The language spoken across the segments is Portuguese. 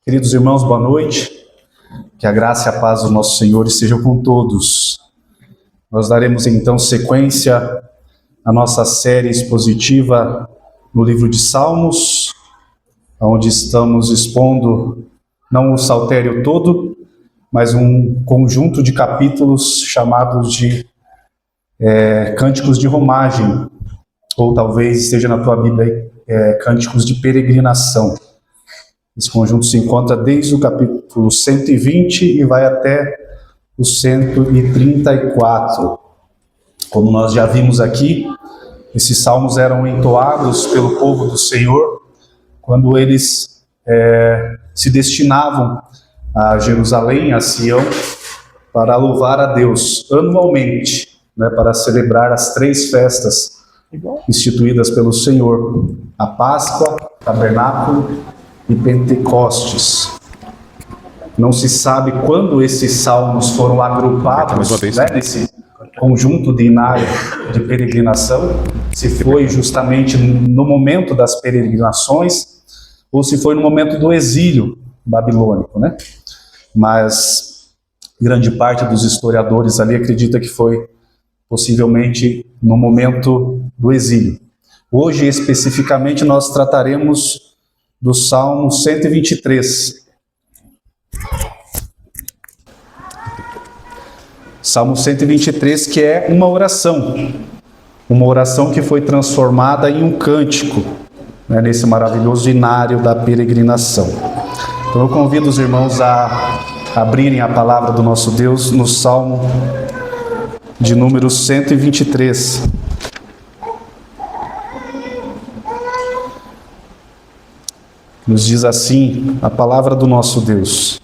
Queridos irmãos, boa noite. Que a graça e a paz do nosso Senhor estejam com todos. Nós daremos então sequência à nossa série expositiva no livro de Salmos, onde estamos expondo não o saltério todo, mas um conjunto de capítulos chamados de Cânticos de Romagem, ou talvez esteja na tua Bíblia Cânticos de Peregrinação. Esse conjunto se encontra desde o capítulo 120 e vai até o 134. Como nós já vimos aqui, esses salmos eram entoados pelo povo do Senhor quando eles se destinavam a Jerusalém, a Sião, para louvar a Deus anualmente, para celebrar as 3 festas instituídas pelo Senhor: a Páscoa, o Tabernáculo e Pentecostes. Não se sabe quando esses salmos foram agrupados nesse conjunto de inário de peregrinação, se foi justamente no momento das peregrinações ou se foi no momento do exílio babilônico, Mas grande parte dos historiadores ali acredita que foi possivelmente no momento do exílio. Hoje, especificamente, nós trataremos do Salmo 123. Salmo 123, que é uma oração que foi transformada em um cântico, nesse maravilhoso inário da peregrinação. Então eu convido os irmãos a abrirem a palavra do nosso Deus no Salmo de número 123. Nos diz assim a palavra do nosso Deus: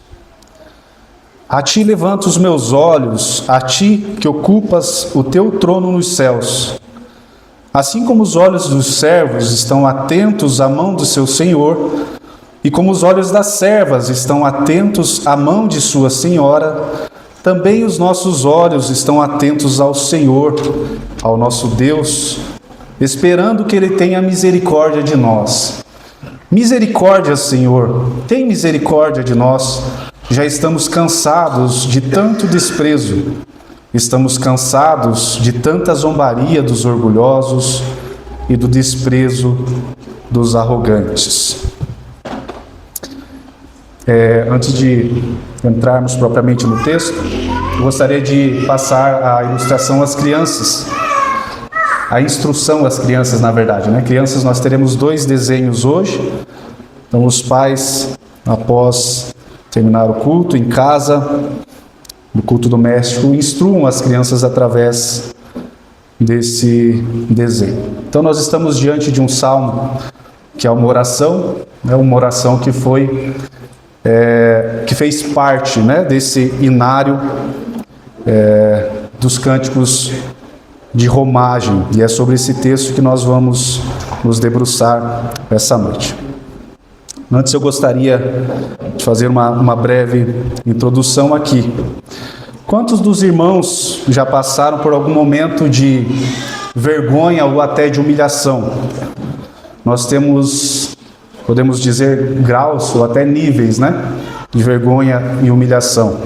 A ti levanto os meus olhos, a ti que ocupas o teu trono nos céus. Assim como os olhos dos servos estão atentos à mão do seu Senhor, e como os olhos das servas estão atentos à mão de sua senhora, também os nossos olhos estão atentos ao Senhor, ao nosso Deus, esperando que Ele tenha misericórdia de nós. Misericórdia, Senhor, tem misericórdia de nós. Já estamos cansados de tanto desprezo. Estamos cansados de tanta zombaria dos orgulhosos e do desprezo dos arrogantes. Antes de entrarmos propriamente no texto, eu gostaria de passar a ilustração às crianças. A instrução às crianças, na verdade, Crianças, nós teremos 2 desenhos hoje. Então, os pais, após terminar o culto em casa, no culto doméstico, instruam as crianças através desse desenho. Então, nós estamos diante de um salmo que é uma oração que foi, que fez parte, desse inário dos cânticos de romagem, e é sobre esse texto que nós vamos nos debruçar essa noite. Antes eu gostaria de fazer uma breve introdução aqui. Quantos dos irmãos já passaram por algum momento de vergonha ou até de humilhação? Nós temos, podemos dizer, graus ou até níveis, de vergonha e humilhação.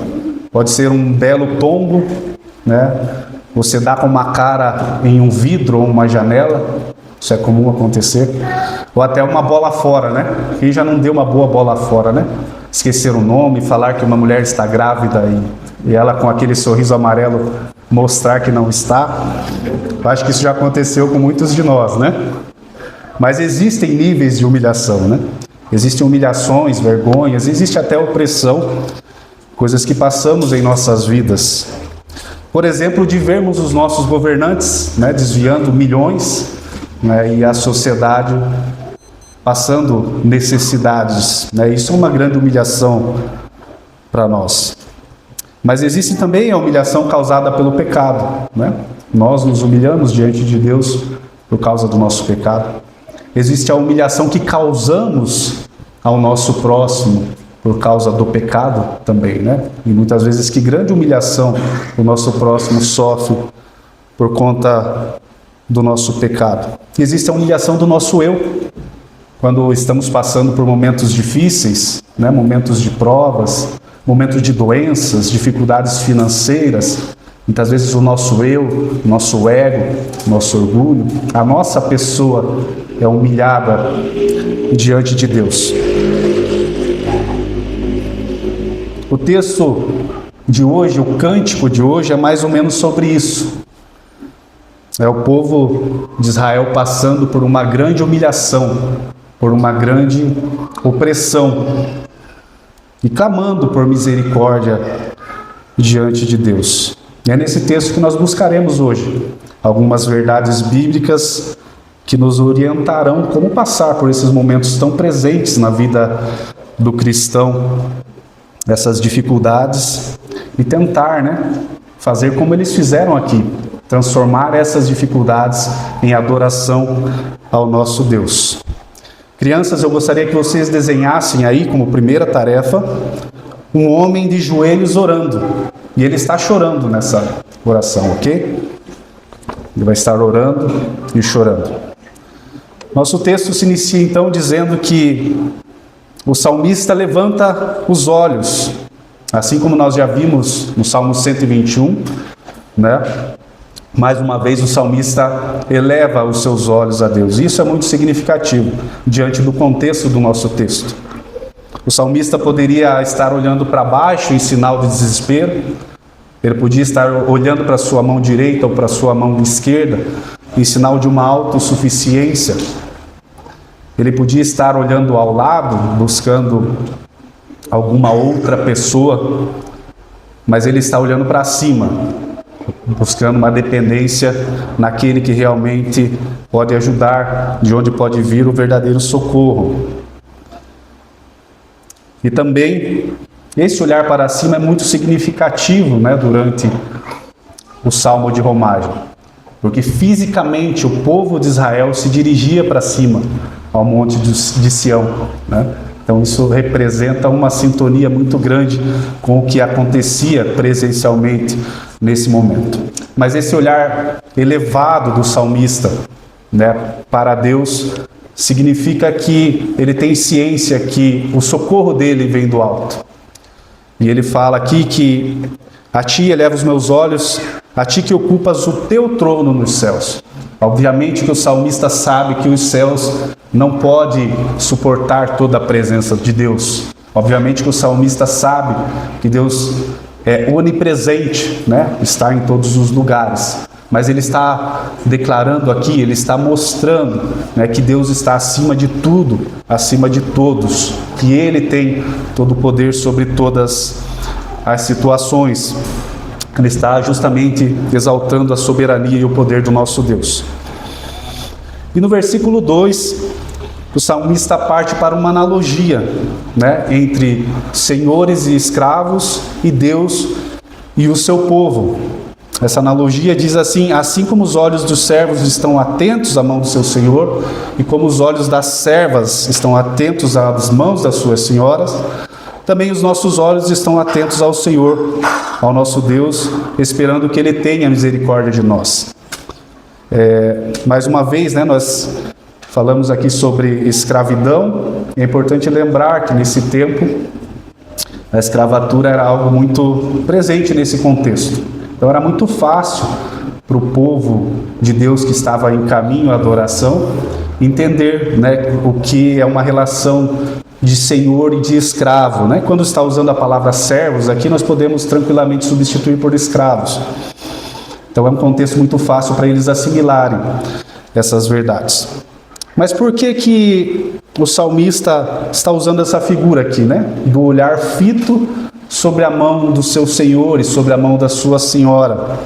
Pode ser um belo tombo, Você dá com uma cara em um vidro ou uma janela, isso é comum acontecer. Ou até uma bola fora, Quem já não deu uma boa bola fora, Esquecer o nome, falar que uma mulher está grávida e ela com aquele sorriso amarelo mostrar que não está. Eu acho que isso já aconteceu com muitos de nós, Mas existem níveis de humilhação, Existem humilhações, vergonhas, existe até opressão, coisas que passamos em nossas vidas. Por exemplo, de vermos os nossos governantes desviando milhões, e a sociedade passando necessidades. Isso é uma grande humilhação para nós. Mas existe também a humilhação causada pelo pecado. Nós nos humilhamos diante de Deus por causa do nosso pecado. Existe a humilhação que causamos ao nosso próximo por causa do pecado também, E muitas vezes que grande humilhação o nosso próximo sofre por conta do nosso pecado. Existe a humilhação do nosso eu, quando estamos passando por momentos difíceis, né, momentos de provas, momentos de doenças, dificuldades financeiras, muitas vezes o nosso eu, nosso ego, nosso orgulho, a nossa pessoa é humilhada diante de Deus. O texto de hoje, o cântico de hoje é mais ou menos sobre isso. É o povo de Israel passando por uma grande humilhação, por uma grande opressão e clamando por misericórdia diante de Deus. E é nesse texto que nós buscaremos hoje algumas verdades bíblicas que nos orientarão como passar por esses momentos tão presentes na vida do cristão, essas dificuldades, e tentar, fazer como eles fizeram aqui, transformar essas dificuldades em adoração ao nosso Deus. Crianças, eu gostaria que vocês desenhassem aí, como primeira tarefa, um homem de joelhos orando. E ele está chorando nessa oração, ok? Ele vai estar orando e chorando. Nosso texto se inicia então dizendo que o salmista levanta os olhos, assim como nós já vimos no Salmo 121, mais uma vez o salmista eleva os seus olhos a Deus. Isso é muito significativo diante do contexto do nosso texto. O salmista poderia estar olhando para baixo em sinal de desespero, ele podia estar olhando para a sua mão direita ou para a sua mão esquerda em sinal de uma autossuficiência. Ele podia estar olhando ao lado, buscando alguma outra pessoa, mas ele está olhando para cima, buscando uma dependência naquele que realmente pode ajudar, de onde pode vir o verdadeiro socorro. E também, esse olhar para cima é muito significativo, durante o Salmo de Romagem, porque fisicamente o povo de Israel se dirigia para cima, ao monte de Sião, Então isso representa uma sintonia muito grande com o que acontecia presencialmente nesse momento. Mas esse olhar elevado do salmista, para Deus, significa que ele tem ciência que o socorro dele vem do alto. E ele fala aqui que a ti eleva os meus olhos, a ti que ocupas o teu trono nos céus. Obviamente que o salmista sabe que os céus não podem suportar toda a presença de Deus. Obviamente que o salmista sabe que Deus é onipresente, está em todos os lugares. Mas ele está declarando aqui, ele está mostrando que Deus está acima de tudo, acima de todos, que Ele tem todo o poder sobre todas as situações. Ele está justamente exaltando a soberania e o poder do nosso Deus. E no versículo 2, o salmista parte para uma analogia, entre senhores e escravos e Deus e o seu povo. Essa analogia diz assim: assim como os olhos dos servos estão atentos à mão do seu senhor, e como os olhos das servas estão atentos às mãos das suas senhoras, também os nossos olhos estão atentos ao Senhor, ao nosso Deus, esperando que Ele tenha misericórdia de nós. Mais uma vez, nós falamos aqui sobre escravidão. É importante lembrar que nesse tempo a escravatura era algo muito presente nesse contexto. Então era muito fácil para o povo de Deus que estava em caminho à adoração entender o que é uma relação de senhor e de escravo. Quando está usando a palavra servos, aqui nós podemos tranquilamente substituir por escravos. Então é um contexto muito fácil para eles assimilarem essas verdades. Mas por que o salmista está usando essa figura aqui, do olhar fito sobre a mão do seu senhor e sobre a mão da sua senhora?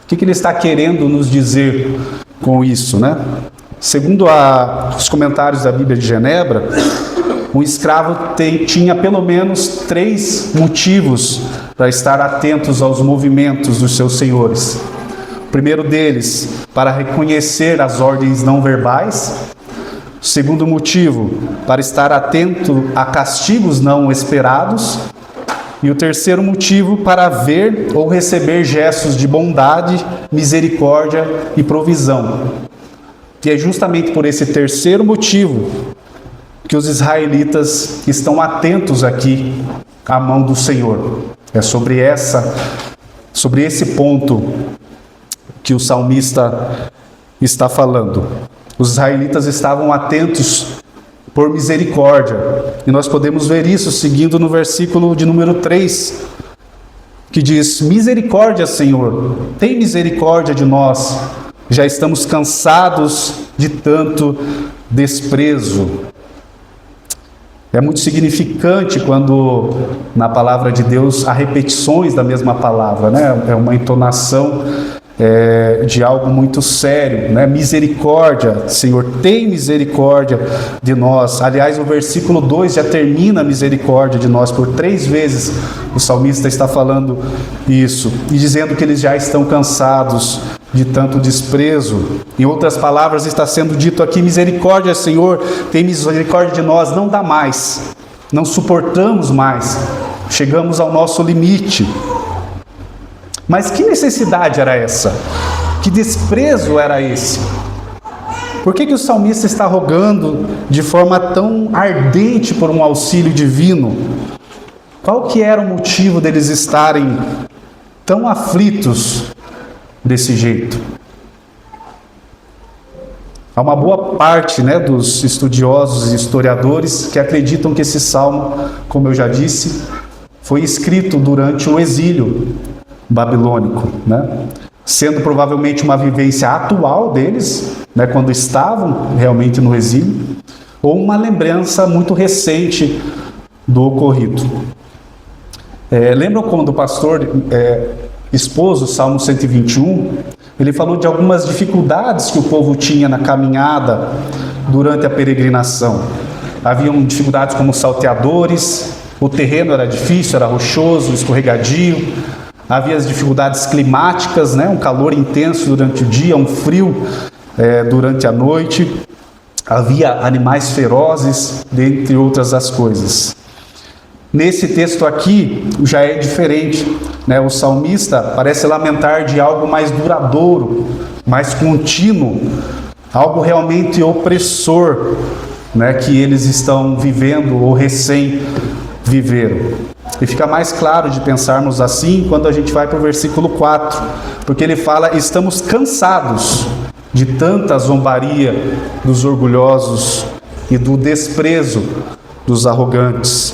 O que ele está querendo nos dizer com isso, Segundo os comentários da Bíblia de Genebra, um escravo tinha pelo menos 3 motivos para estar atentos aos movimentos dos seus senhores. O primeiro deles, para reconhecer as ordens não verbais. O segundo motivo, para estar atento a castigos não esperados. E o terceiro motivo, para ver ou receber gestos de bondade, misericórdia e provisão. E é justamente por esse terceiro motivo que os israelitas estão atentos aqui à mão do Senhor. É sobre esse ponto que o salmista está falando. Os israelitas estavam atentos por misericórdia. E nós podemos ver isso seguindo no versículo de número 3, que diz: misericórdia, Senhor, tem misericórdia de nós. Já estamos cansados de tanto desprezo. É muito significante quando na palavra de Deus há repetições da mesma palavra, né? É uma entonação de algo muito sério, né? Misericórdia, Senhor, tem misericórdia de nós. Aliás, o versículo 2 já termina a misericórdia de nós. Por 3 vezes o salmista está falando isso e dizendo que eles já estão cansados de tanto desprezo. Em outras palavras, está sendo dito aqui: misericórdia, Senhor, tem misericórdia de nós, não dá mais, não suportamos mais, chegamos ao nosso limite. Mas que necessidade era essa? Que desprezo era esse? Por que o salmista está rogando de forma tão ardente por um auxílio divino? Qual que era o motivo deles estarem tão aflitos desse jeito? Há uma boa parte, dos estudiosos e historiadores que acreditam que esse salmo, como eu já disse, foi escrito durante o exílio babilônico, sendo provavelmente uma vivência atual deles, quando estavam realmente no exílio, ou uma lembrança muito recente do ocorrido. Lembram quando o pastor expôs o Salmo 121, ele falou de algumas dificuldades que o povo tinha na caminhada durante a peregrinação. Haviam dificuldades como salteadores, o terreno era difícil, era rochoso, escorregadio. Havia as dificuldades climáticas, um calor intenso durante o dia, um frio durante a noite. Havia animais ferozes, dentre outras as coisas. Nesse texto aqui já é diferente, O salmista parece lamentar de algo mais duradouro, mais contínuo, algo realmente opressor, que eles estão vivendo ou recém viveram. E fica mais claro de pensarmos assim quando a gente vai para o versículo 4, porque ele fala: estamos cansados de tanta zombaria dos orgulhosos e do desprezo dos arrogantes.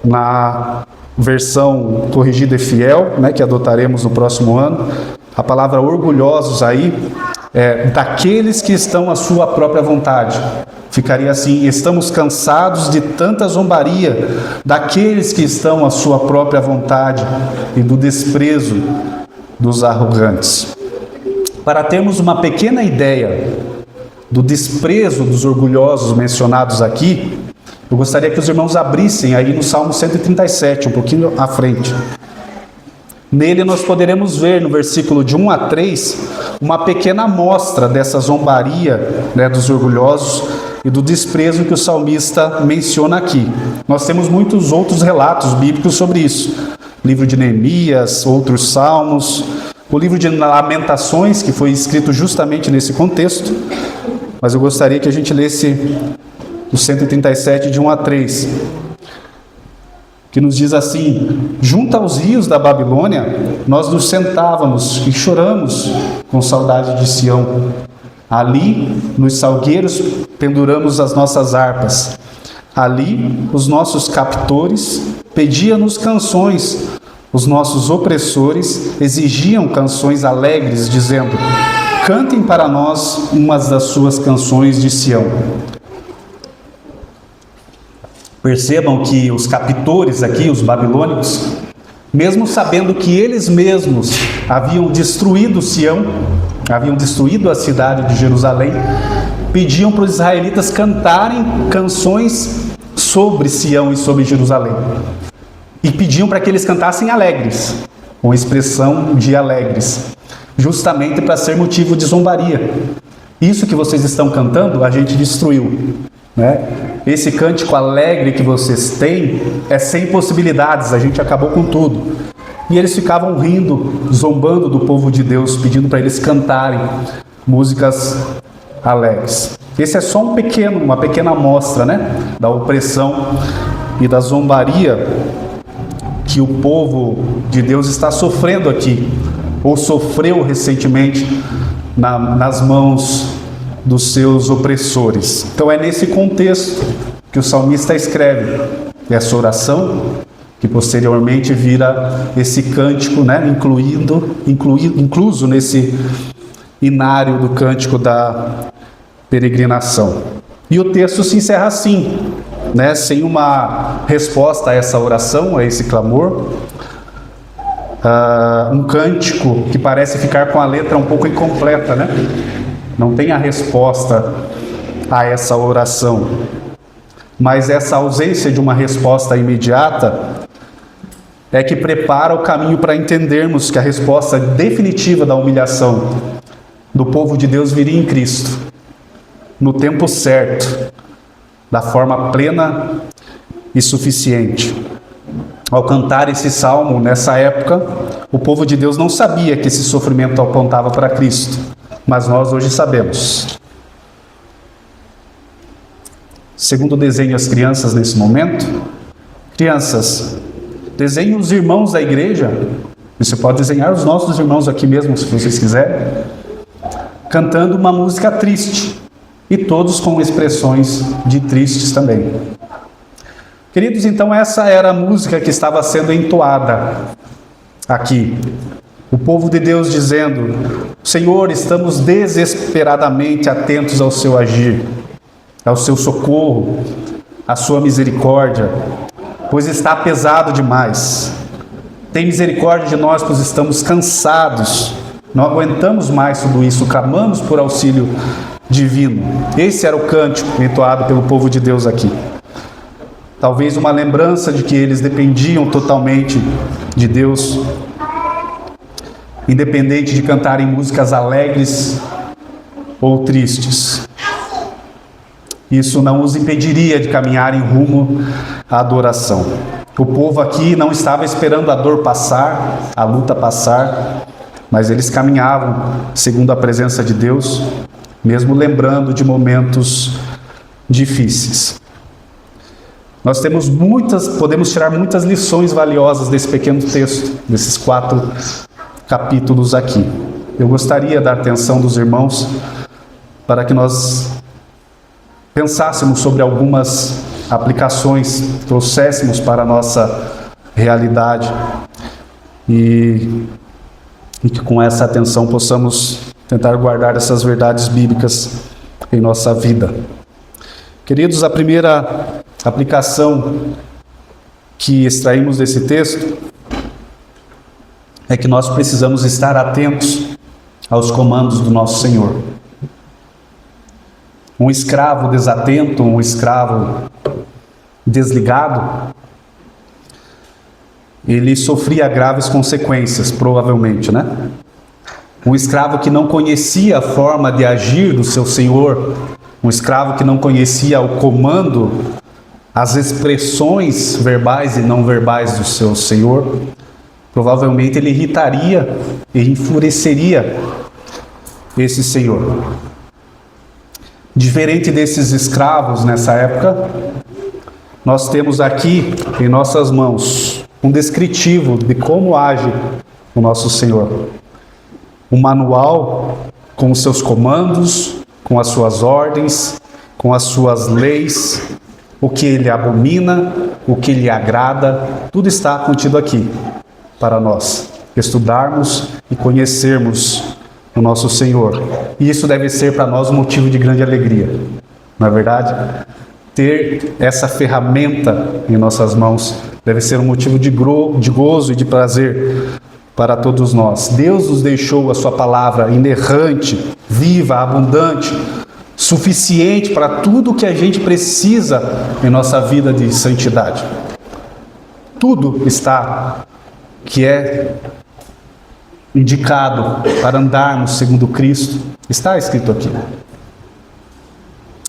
Na versão corrigida e fiel, que adotaremos no próximo ano, a palavra orgulhosos aí é daqueles que estão à sua própria vontade. Ficaria assim: estamos cansados de tanta zombaria daqueles que estão à sua própria vontade e do desprezo dos arrogantes. Para termos uma pequena ideia do desprezo dos orgulhosos mencionados aqui, eu gostaria que os irmãos abrissem aí no Salmo 137, um pouquinho à frente. Nele nós poderemos ver, no versículo de 1 a 3, uma pequena amostra dessa zombaria, dos orgulhosos e do desprezo que o salmista menciona aqui. Nós temos muitos outros relatos bíblicos sobre isso. Livro de Neemias, outros salmos, o livro de Lamentações, que foi escrito justamente nesse contexto. Mas eu gostaria que a gente lesse o 137, de 1 a 3, que nos diz assim: junto aos rios da Babilônia, nós nos sentávamos e choramos com saudade de Sião. Ali, nos salgueiros, penduramos as nossas harpas. Ali, os nossos captores pediam-nos canções. Os nossos opressores exigiam canções alegres, dizendo: cantem para nós umas das suas canções de Sião. Percebam que os captores aqui, os babilônicos, mesmo sabendo que eles mesmos haviam destruído Sião, haviam destruído a cidade de Jerusalém, pediam para os israelitas cantarem canções sobre Sião e sobre Jerusalém. E pediam para que eles cantassem alegres, com expressão de alegres, justamente para ser motivo de zombaria. Isso que vocês estão cantando, a gente destruiu. Esse cântico alegre que vocês têm é sem possibilidades, a gente acabou com tudo. E eles ficavam rindo, zombando do povo de Deus, pedindo para eles cantarem músicas alegres. Esse é só uma pequena amostra, né, da opressão e da zombaria que o povo de Deus está sofrendo aqui, ou sofreu recentemente nas mãos dos seus opressores. Então é nesse contexto que o salmista escreve essa oração, que posteriormente vira esse cântico, né, incluso nesse inário do cântico da peregrinação. E o texto se encerra assim, né, sem uma resposta a essa oração, a esse clamor. Um cântico que parece ficar com a letra um pouco incompleta, né? Não tem a resposta a essa oração. Mas essa ausência de uma resposta imediata é que prepara o caminho para entendermos que a resposta definitiva da humilhação do povo de Deus viria em Cristo, no tempo certo, da forma plena e suficiente. Ao cantar esse salmo, nessa época, o povo de Deus não sabia que esse sofrimento apontava para Cristo, mas nós hoje sabemos. Segundo desenho as crianças nesse momento, crianças, desenhem os irmãos da igreja, você pode desenhar os nossos irmãos aqui mesmo, se vocês quiserem, cantando uma música triste, e todos com expressões de tristes também. Queridos, então essa era a música que estava sendo entoada aqui. O povo de Deus dizendo: Senhor, estamos desesperadamente atentos ao seu agir, ao seu socorro, à sua misericórdia, pois está pesado demais. Tem misericórdia de nós, pois estamos cansados, não aguentamos mais tudo isso, clamamos por auxílio divino. Esse era o cântico entoado pelo povo de Deus aqui. Talvez uma lembrança de que eles dependiam totalmente de Deus, independente de cantarem músicas alegres ou tristes. Isso não os impediria de caminhar em rumo à adoração. O povo aqui não estava esperando a dor passar, a luta passar, mas eles caminhavam segundo a presença de Deus, mesmo lembrando de momentos difíceis. Nós podemos tirar muitas lições valiosas desse pequeno texto, desses 4 capítulos aqui. Eu gostaria da atenção dos irmãos para que nós pensássemos sobre algumas aplicações, trouxéssemos para a nossa realidade e que com essa atenção possamos tentar guardar essas verdades bíblicas em nossa vida. Queridos, a primeira aplicação que extraímos desse texto é que nós precisamos estar atentos aos comandos do nosso Senhor. Um escravo desatento, um escravo desligado, ele sofria graves consequências, provavelmente, né? Um escravo que não conhecia a forma de agir do seu senhor, um escravo que não conhecia o comando, as expressões verbais e não verbais do seu senhor, provavelmente ele irritaria e enfureceria esse senhor. Diferente desses escravos nessa época, nós temos aqui em nossas mãos um descritivo de como age o nosso Senhor. Um manual com os seus comandos, com as suas ordens, com as suas leis, o que ele abomina, o que lhe agrada, tudo está contido aqui para nós estudarmos e conhecermos o nosso Senhor. E isso deve ser para nós um motivo de grande alegria, não é verdade? Ter essa ferramenta em nossas mãos deve ser um motivo de gozo e de prazer para todos nós. Deus nos deixou a sua palavra inerrante, viva, abundante, suficiente para tudo o que a gente precisa em nossa vida de santidade. Tudo está que é indicado para andarmos segundo Cristo, está escrito aqui.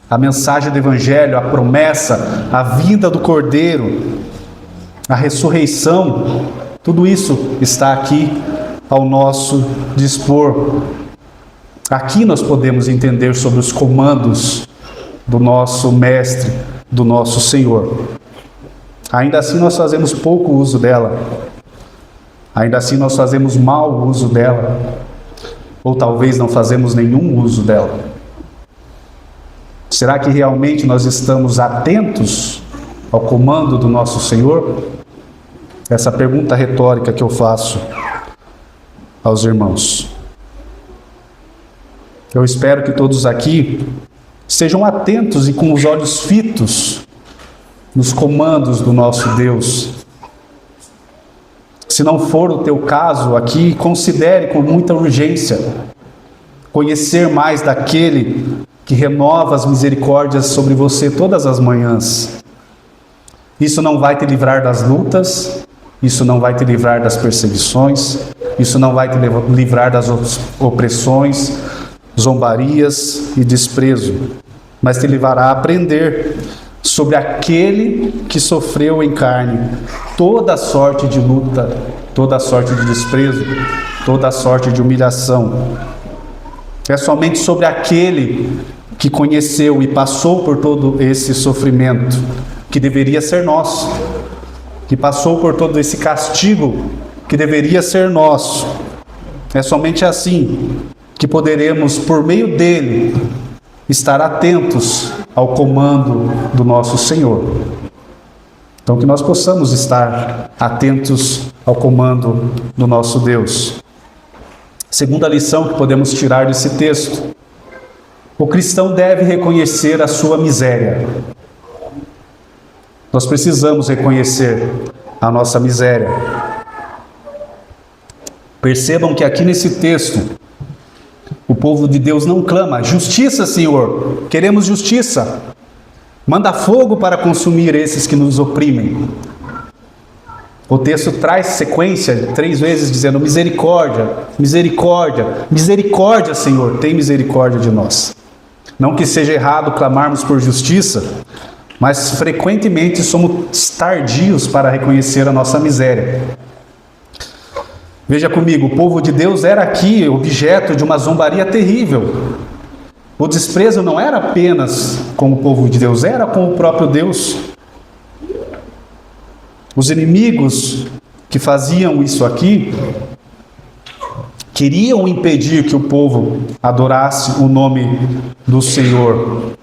A mensagem do Evangelho, a promessa, a vinda do Cordeiro, a ressurreição, tudo isso está aqui ao nosso dispor. Aqui nós podemos entender sobre os comandos do nosso Mestre, do nosso Senhor. Ainda assim nós fazemos pouco uso dela. Ainda assim nós fazemos mau uso dela. Ou talvez não fazemos nenhum uso dela. Será que realmente nós estamos atentos ao comando do nosso Senhor? Essa pergunta retórica que eu faço aos irmãos. Eu espero que todos aqui sejam atentos e com os olhos fitos nos comandos do nosso Deus. Se não for o teu caso aqui, considere com muita urgência conhecer mais daquele que renova as misericórdias sobre você todas as manhãs. Isso não vai te livrar das lutas, isso não vai te livrar das perseguições, isso não vai te livrar das opressões, zombarias e desprezo, mas te levará a aprender sobre aquele que sofreu em carne toda sorte de luta, toda sorte de desprezo, toda sorte de humilhação. É somente sobre aquele que conheceu e passou por todo esse sofrimento, que deveria ser nosso, que passou por todo esse castigo, que deveria ser nosso. É somente assim que poderemos, por meio dele, estar atentos ao comando do nosso Senhor. Então, que nós possamos estar atentos ao comando do nosso Deus. Segunda lição que podemos tirar desse texto: o cristão deve reconhecer a sua miséria. Nós precisamos reconhecer a nossa miséria. Percebam que aqui nesse texto, o povo de Deus não clama: justiça, Senhor, queremos justiça. Manda fogo para consumir esses que nos oprimem. O texto traz sequência 3 vezes dizendo: misericórdia, misericórdia, misericórdia, Senhor, tem misericórdia de nós. Não que seja errado clamarmos por justiça, mas frequentemente somos tardios para reconhecer a nossa miséria. Veja comigo, o povo de Deus era aqui objeto de uma zombaria terrível. O desprezo não era apenas com o povo de Deus, era com o próprio Deus. Os inimigos que faziam isso aqui queriam impedir que o povo adorasse o nome do Senhor.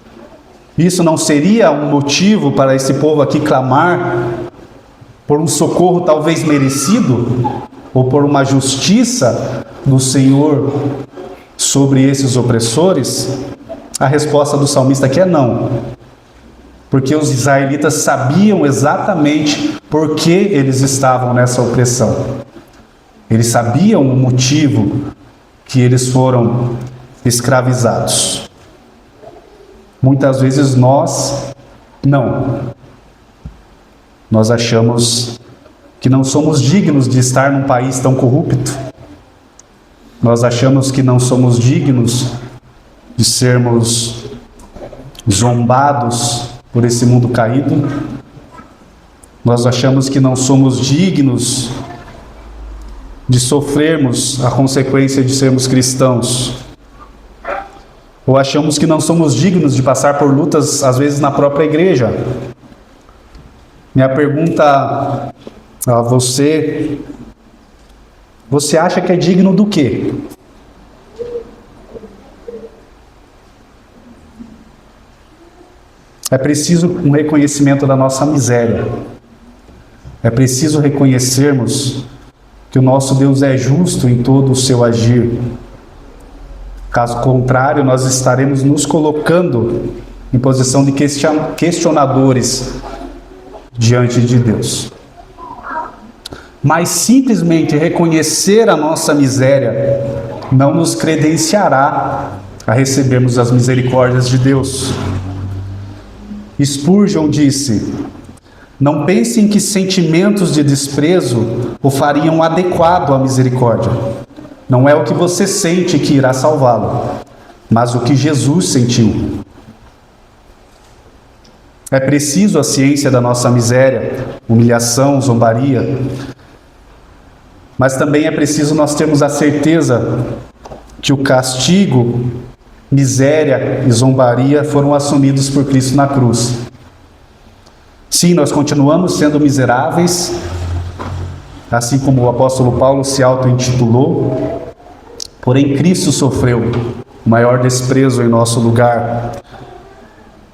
Isso não seria um motivo para esse povo aqui clamar por um socorro talvez merecido? Ou por uma justiça do Senhor sobre esses opressores? A resposta do salmista aqui é não. Porque os israelitas sabiam exatamente por que eles estavam nessa opressão. Eles sabiam o motivo que eles foram escravizados. Muitas vezes nós não. Nós achamos que não somos dignos de estar num país tão corrupto. Nós achamos que não somos dignos de sermos zombados por esse mundo caído. Nós achamos que não somos dignos de sofrermos a consequência de sermos cristãos. Ou achamos que não somos dignos de passar por lutas, às vezes, na própria igreja. Minha pergunta a você: você acha que é digno do quê? É preciso um reconhecimento da nossa miséria. É preciso reconhecermos que o nosso Deus é justo em todo o seu agir. Caso contrário, nós estaremos nos colocando em posição de questionadores diante de Deus. Mas simplesmente reconhecer a nossa miséria não nos credenciará a recebermos as misericórdias de Deus. Spurgeon disse: não pensem que sentimentos de desprezo o fariam adequado à misericórdia. Não é o que você sente que irá salvá-lo, mas o que Jesus sentiu. É preciso a ciência da nossa miséria, humilhação, zombaria, mas também é preciso nós termos a certeza que o castigo, miséria e zombaria foram assumidos por Cristo na cruz. Sim, nós continuamos sendo miseráveis, assim como o apóstolo Paulo se auto-intitulou, porém Cristo sofreu o maior desprezo em nosso lugar.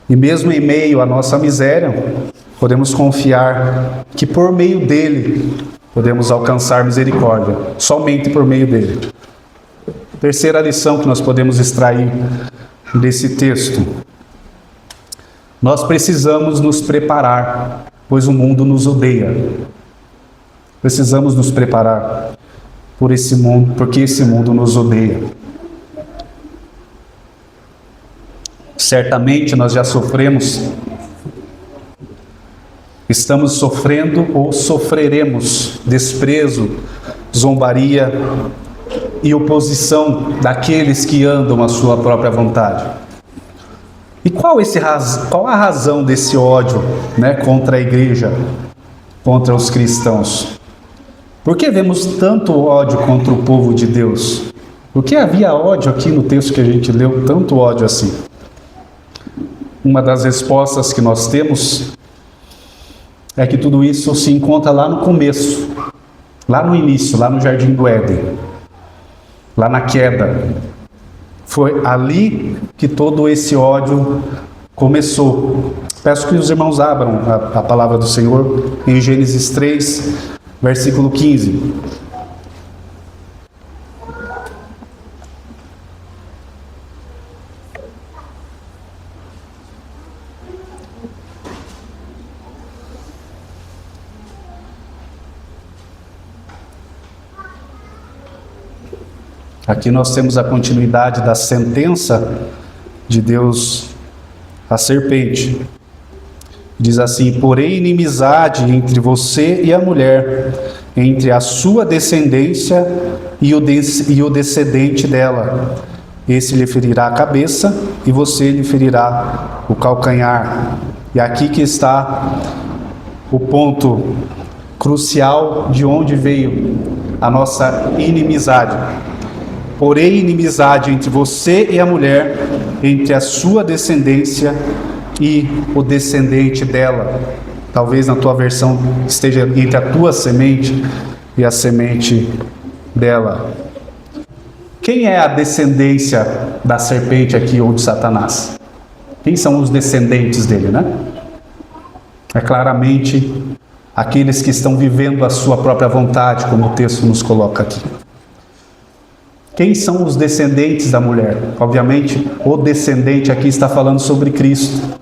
E mesmo em meio à nossa miséria, podemos confiar que por meio dele podemos alcançar misericórdia, somente por meio dele. Terceira lição que nós podemos extrair desse texto: nós precisamos nos preparar, pois o mundo nos odeia. Precisamos nos preparar por esse mundo, porque esse mundo nos odeia. Certamente nós já sofremos, estamos sofrendo ou sofreremos desprezo, zombaria e oposição daqueles que andam à sua própria vontade. E qual a razão desse ódio, contra a igreja, contra os cristãos? Por que vemos tanto ódio contra o povo de Deus? Por que havia ódio aqui no texto que a gente leu, tanto ódio assim? Uma das respostas que nós temos é que tudo isso se encontra lá no começo, lá no início, lá no Jardim do Éden, lá na queda. Foi ali que todo esse ódio começou. Peço que os irmãos abram a palavra do Senhor em Gênesis 3, versículo 15. Aqui nós temos a continuidade da sentença de Deus à serpente. Diz assim: porém inimizade entre você e a mulher, entre a sua descendência e o descendente dela. Esse lhe ferirá a cabeça e você lhe ferirá o calcanhar. E aqui que está o ponto crucial de onde veio a nossa inimizade. Porém, inimizade entre você e a mulher, entre a sua descendência e o descendente dela. Talvez na tua versão esteja entre a tua semente e a semente dela. Quem é a descendência da serpente aqui ou de Satanás? Quem são os descendentes dele, É claramente aqueles que estão vivendo a sua própria vontade, como o texto nos coloca aqui. Quem são os descendentes da mulher? Obviamente, o descendente aqui está falando sobre Cristo.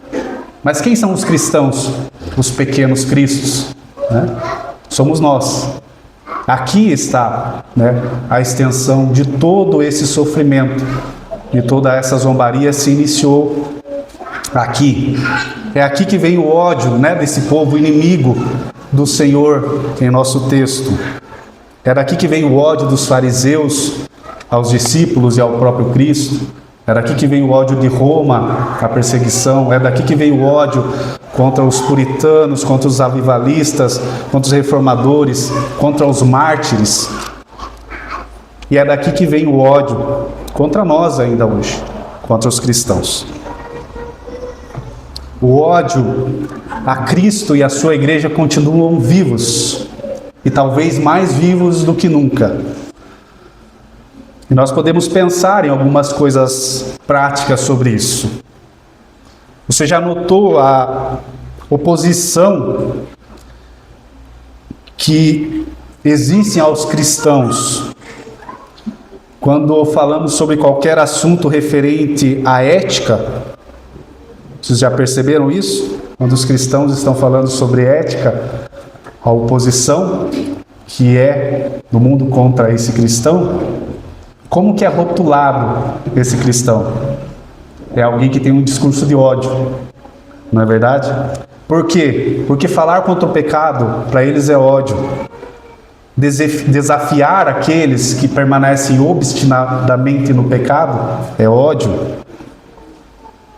Mas quem são os cristãos? Os pequenos cristos, Somos nós. Aqui está, a extensão de todo esse sofrimento, de toda essa zombaria se iniciou aqui. É aqui que vem o ódio, desse povo inimigo do Senhor em nosso texto. É daqui que vem o ódio dos fariseus aos discípulos e ao próprio Cristo. É daqui que vem o ódio de Roma, a perseguição. É daqui que vem o ódio contra os puritanos, contra os avivalistas, contra os reformadores, contra os mártires. E é daqui que vem o ódio contra nós ainda hoje, contra os cristãos. O ódio a Cristo e a sua igreja continuam vivos, e talvez mais vivos do que nunca. E nós podemos pensar em algumas coisas práticas sobre isso. Você já notou a oposição que existe aos cristãos quando falamos sobre qualquer assunto referente à ética? Vocês já perceberam isso? Quando os cristãos estão falando sobre ética, a oposição que é do mundo contra esse cristão, como que é rotulado esse cristão? É alguém que tem um discurso de ódio, não é verdade? Por quê? Porque falar contra o pecado, para eles é ódio. Desafiar aqueles que permanecem obstinadamente no pecado é ódio.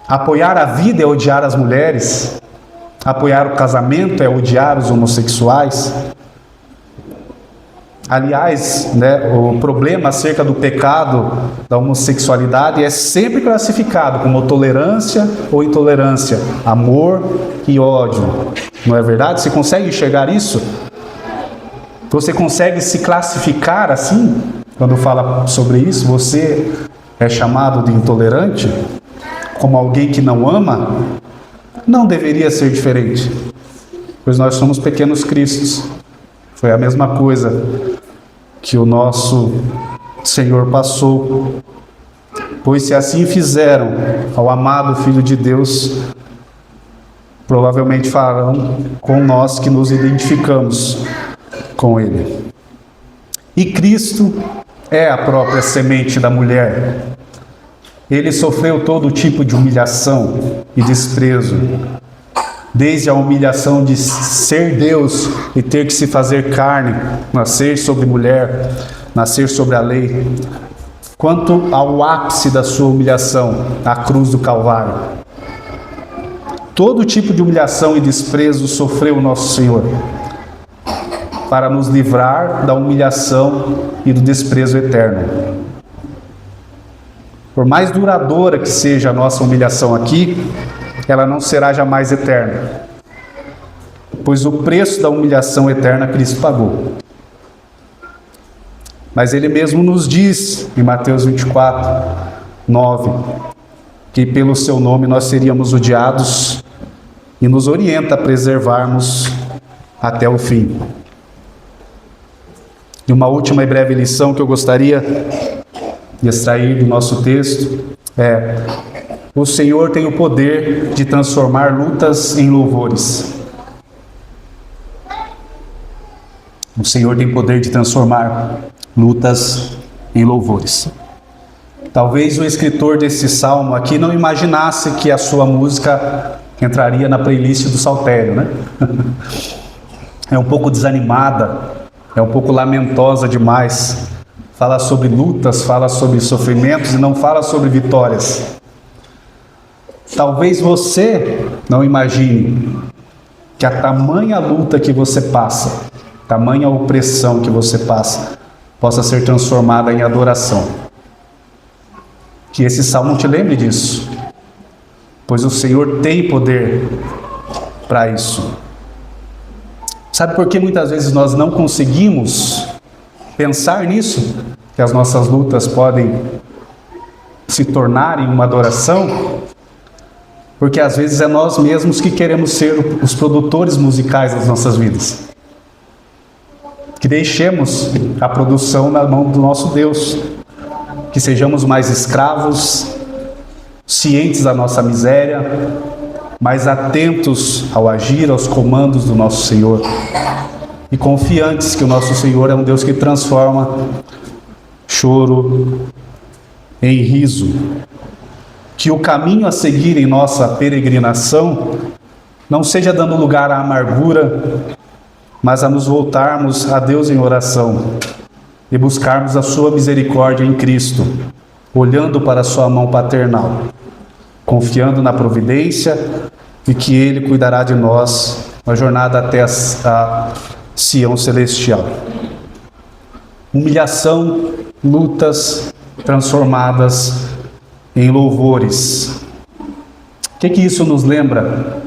Apoiar a vida é odiar as mulheres. Apoiar o casamento é odiar os homossexuais. Aliás, né, o problema acerca do pecado da homossexualidade é sempre classificado como tolerância ou intolerância, amor e ódio. Não é verdade? Você consegue enxergar isso? Você consegue se classificar assim? Quando fala sobre isso, você é chamado de intolerante? Como alguém que não ama? Não deveria ser diferente, pois nós somos pequenos cristos. Foi a mesma coisa que o nosso Senhor passou. Pois se assim fizeram ao amado Filho de Deus, provavelmente farão com nós que nos identificamos com Ele. E Cristo é a própria semente da mulher. Ele sofreu todo tipo de humilhação e desprezo, desde a humilhação de ser Deus e ter que se fazer carne, nascer sobre mulher, nascer sobre a lei, quanto ao ápice da sua humilhação, a cruz do Calvário. Todo tipo de humilhação e desprezo sofreu o nosso Senhor, para nos livrar da humilhação e do desprezo eterno. Por mais duradoura que seja a nossa humilhação aqui, ela não será jamais eterna, pois o preço da humilhação eterna Cristo pagou. Mas Ele mesmo nos diz, em Mateus 24, 9, que pelo Seu nome nós seríamos odiados e nos orienta a preservarmos até o fim. E uma última e breve lição que eu gostaria de extrair do nosso texto é: o Senhor tem o poder de transformar lutas em louvores. O Senhor tem o poder de transformar lutas em louvores. Talvez o escritor desse salmo aqui não imaginasse que a sua música entraria na playlist do saltério, né? É um pouco desanimada, é um pouco lamentosa demais. Fala sobre lutas, fala sobre sofrimentos e não fala sobre vitórias. Talvez você não imagine que a tamanha luta que você passa, tamanha opressão que você passa, possa ser transformada em adoração. Que esse salmo te lembre disso, pois o Senhor tem poder para isso. Sabe por que muitas vezes nós não conseguimos pensar nisso? Que as nossas lutas podem se tornar em uma adoração? Porque às vezes é nós mesmos que queremos ser os produtores musicais das nossas vidas. Que deixemos a produção na mão do nosso Deus. Que sejamos mais escravos, cientes da nossa miséria, mais atentos ao agir, aos comandos do nosso Senhor. E confiantes que o nosso Senhor é um Deus que transforma choro em riso. Que o caminho a seguir em nossa peregrinação não seja dando lugar à amargura, mas a nos voltarmos a Deus em oração e buscarmos a sua misericórdia em Cristo, olhando para a sua mão paternal, confiando na providência e que Ele cuidará de nós na jornada até a Sião celestial. Humilhação, lutas transformadas em louvores. O que isso nos lembra?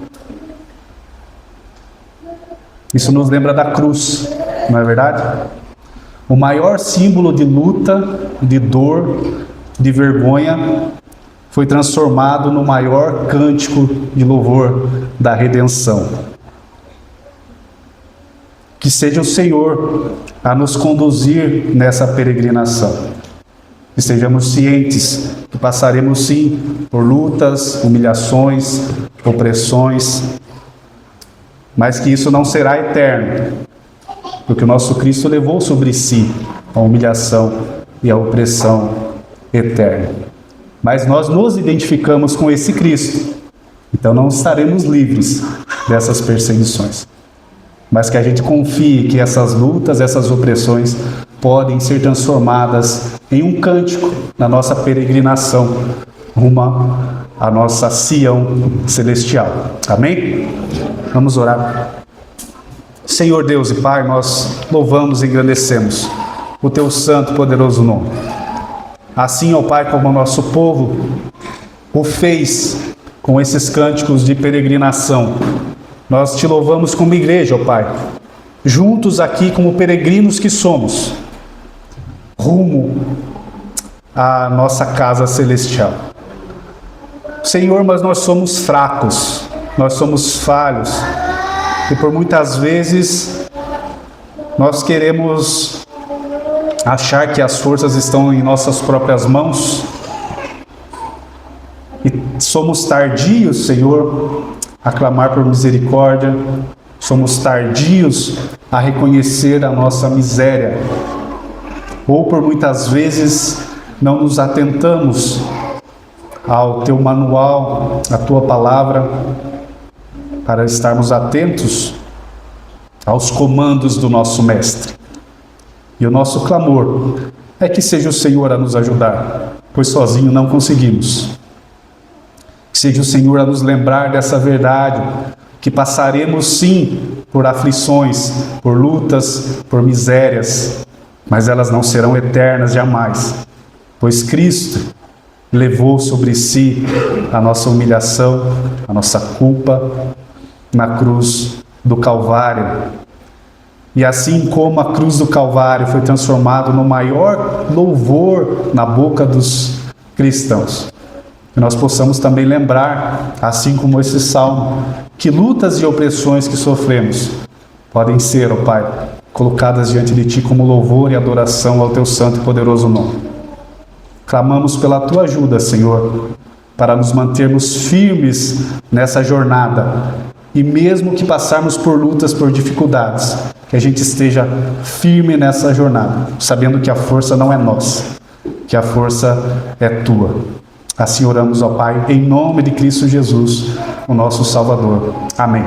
Isso nos lembra da cruz, não é verdade? O maior símbolo de luta, de dor, de vergonha, foi transformado no maior cântico de louvor da redenção. Que seja o Senhor a nos conduzir nessa peregrinação. Que sejamos cientes que passaremos sim por lutas, humilhações, opressões, mas que isso não será eterno, porque o nosso Cristo levou sobre si a humilhação e a opressão eterna. Mas nós nos identificamos com esse Cristo, então não estaremos livres dessas perseguições. Mas que a gente confie que essas lutas, essas opressões podem ser transformadas em um cântico na nossa peregrinação rumo à nossa Sião celestial. Amém? Vamos orar. Senhor Deus e Pai, nós louvamos e engrandecemos o Teu santo e poderoso nome. Assim, ó Pai, como o nosso povo o fez com esses cânticos de peregrinação, nós Te louvamos como igreja, ó Pai, juntos aqui como peregrinos que somos, rumo à nossa casa celestial. Senhor, mas nós somos fracos, nós somos falhos, e por muitas vezes nós queremos achar que as forças estão em nossas próprias mãos e somos tardios, Senhor, a clamar por misericórdia, somos tardios a reconhecer a nossa miséria, ou por muitas vezes não nos atentamos ao Teu manual, à Tua palavra, para estarmos atentos aos comandos do nosso Mestre. E o nosso clamor é que seja o Senhor a nos ajudar, pois sozinho não conseguimos. Que seja o Senhor a nos lembrar dessa verdade, que passaremos sim por aflições, por lutas, por misérias, mas elas não serão eternas jamais, pois Cristo levou sobre si a nossa humilhação, a nossa culpa, na cruz do Calvário. E assim como a cruz do Calvário foi transformada no maior louvor na boca dos cristãos, que nós possamos também lembrar, assim como esse salmo, que lutas e opressões que sofremos podem ser, ó Pai, colocadas diante de Ti como louvor e adoração ao Teu santo e poderoso nome. Clamamos pela Tua ajuda, Senhor, para nos mantermos firmes nessa jornada, e mesmo que passarmos por lutas, por dificuldades, que a gente esteja firme nessa jornada, sabendo que a força não é nossa, que a força é Tua. Assim oramos, ó Pai, em nome de Cristo Jesus, o nosso Salvador. Amém.